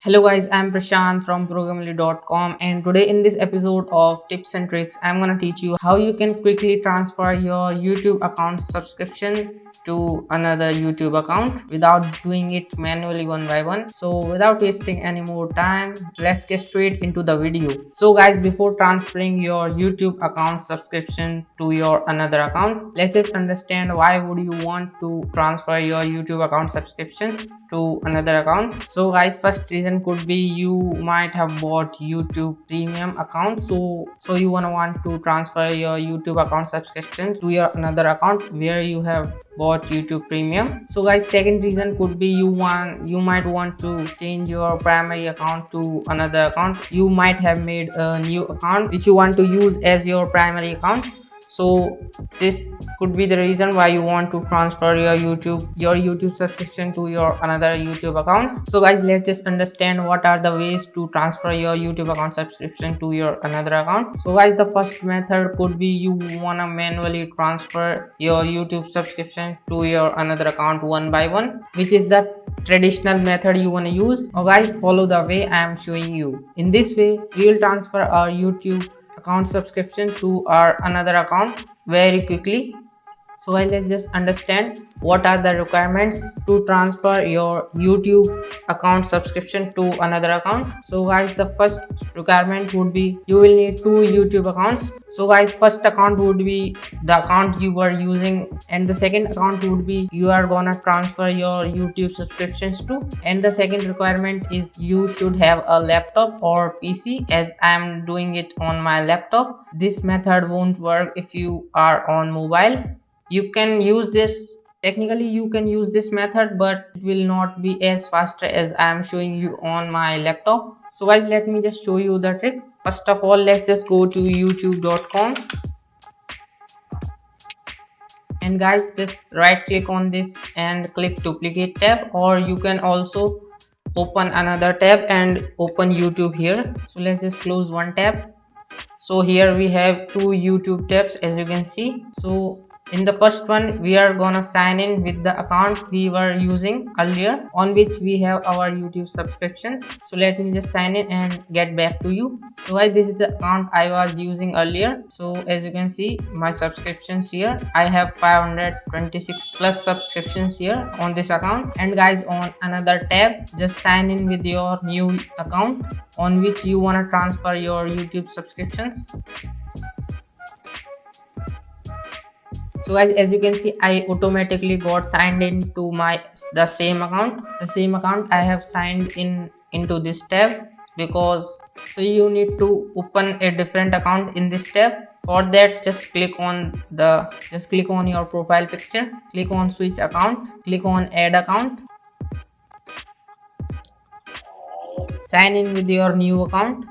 Hello guys, I'm Prashant from Programmly.com, and today in this episode of Tips and Tricks, I'm gonna teach you how you can quickly transfer your YouTube account subscription to another YouTube account without doing it manually one by one. So without wasting any more time, let's get straight into the video. So guys, before transferring your YouTube account subscription to your another account, let's just understand why would you want to transfer your YouTube account subscriptions to another account. So guys, first reason could be you might have bought YouTube premium account, so you want to transfer your YouTube account subscription to your another account where you have bought YouTube premium. So guys, second reason could be you might want to change your primary account to another account. You might have made a new account which you want to use as your primary account. So this could be the reason why you want to transfer your YouTube subscription to your another YouTube account. So guys, let's just understand what are the ways to transfer your YouTube account subscription to your another account. So guys, the first method could be you wanna manually transfer your YouTube subscription to your another account one by one, which is the traditional method you want to use. Or guys, follow the way I am showing you. In this way, we will transfer our YouTube account subscription to our another account very quickly. So guys, let's just understand what are the requirements to transfer your YouTube account subscription to another account. So guys, the first requirement would be you will need two YouTube accounts. So guys, first account would be the account you were using, and the second account would be you are gonna transfer your YouTube subscriptions to. And the second requirement is you should have a laptop or PC, as I am doing it on my laptop. This method won't work if you are on mobile. You can use this, technically you can use this method, but it will not be as faster as I am showing you on my laptop. So guys, let me just show you the trick. First of all, let's just go to youtube.com, and guys, just right click on this and click duplicate tab, or you can also open another tab and open YouTube here. So let's just close one tab. So here we have two YouTube tabs, as you can see. So in the first one, we are gonna sign in with the account we were using earlier, on which we have our YouTube subscriptions. So let me just sign in and get back to you. So guys, this is the account I was using earlier. So as you can see, my subscriptions here, I have 526 plus subscriptions here on this account. And guys, on another tab, just sign in with your new account on which you want to transfer your YouTube subscriptions. So guys, as you can see, I automatically got signed in to the same account I have signed in into this tab, because so you need to open a different account in this tab. For that, just click on your profile picture, click on switch account, click on add account, sign in with your new account.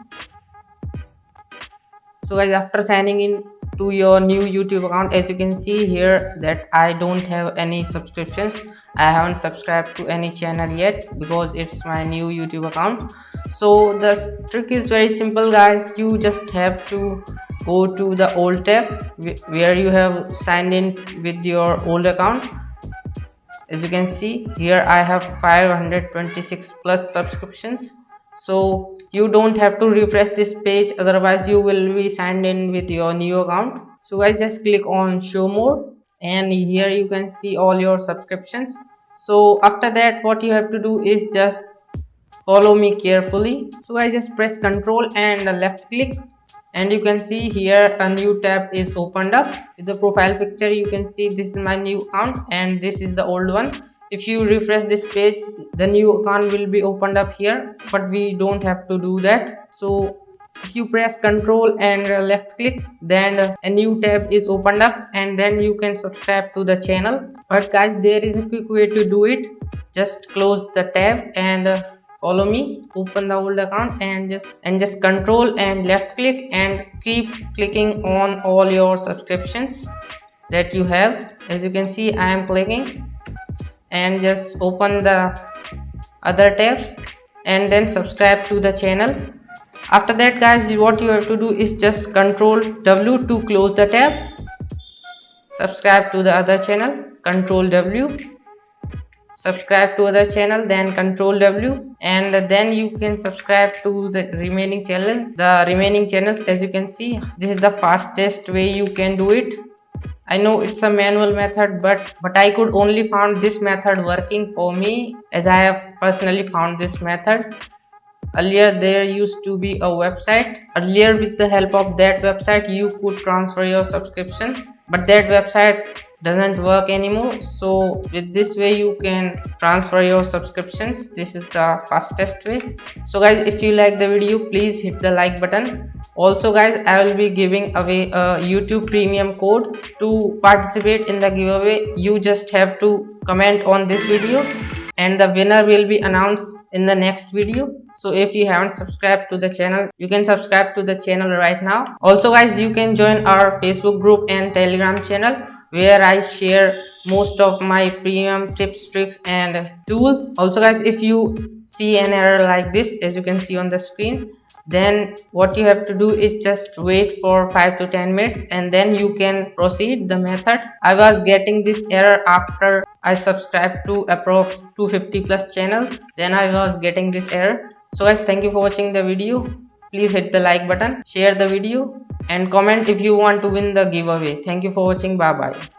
So guys, after signing in to your new YouTube account, as you can see here that I don't have any subscriptions. I haven't subscribed to any channel yet because it's my new YouTube account. So the trick is very simple guys. You just have to go to the old tab where you have signed in with your old account. As you can see here, I have 526 plus subscriptions. So you don't have to refresh this page, otherwise you will be signed in with your new account. So guys, just click on show more, and here you can see all your subscriptions. So after that, what you have to do is just follow me carefully. So guys, just press Ctrl and left click, and you can see here a new tab is opened up with the profile picture. You can see this is my new account and this is the old one. If you refresh this page, the new account will be opened up here, but we don't have to do that. So if you press Ctrl and left click, then a new tab is opened up, and then you can subscribe to the channel. But guys, there is a quick way to do it. Just close the tab and follow me, open the old account and just Ctrl and left click and keep clicking on all your subscriptions that you have. As you can see, I am clicking, and just open the other tabs and then subscribe to the channel. After that guys, what you have to do is just Ctrl W to close the tab, subscribe to the other channel, Ctrl W, subscribe to other channel, then Control W, and then you can subscribe to the remaining channels. As you can see, this is the fastest way you can do it. I know it's a manual method, but I could only found this method working for me, as I have personally found this method. Earlier there used to be a website. Earlier, with the help of that website, you could transfer your subscription, but that website doesn't work anymore. So with this way you can transfer your subscriptions. This is the fastest way. So guys, if you like the video, please hit the like button. Also guys, I will be giving away a YouTube premium code. To participate in the giveaway, you just have to comment on this video and the winner will be announced in the next video. So if you haven't subscribed to the channel, you can subscribe to the channel right now. Also guys, you can join our Facebook group and Telegram channel, where I share most of my premium tips, tricks and tools. Also guys, if you see an error like this, as you can see on the screen, then what you have to do is just wait for 5 to 10 minutes and then you can proceed the method. I was getting this error after I subscribed to approx 250 plus channels. Then I was getting this error. So guys, thank you for watching the video. Please hit the like button, share the video and comment if you want to win the giveaway. Thank you for watching. Bye bye.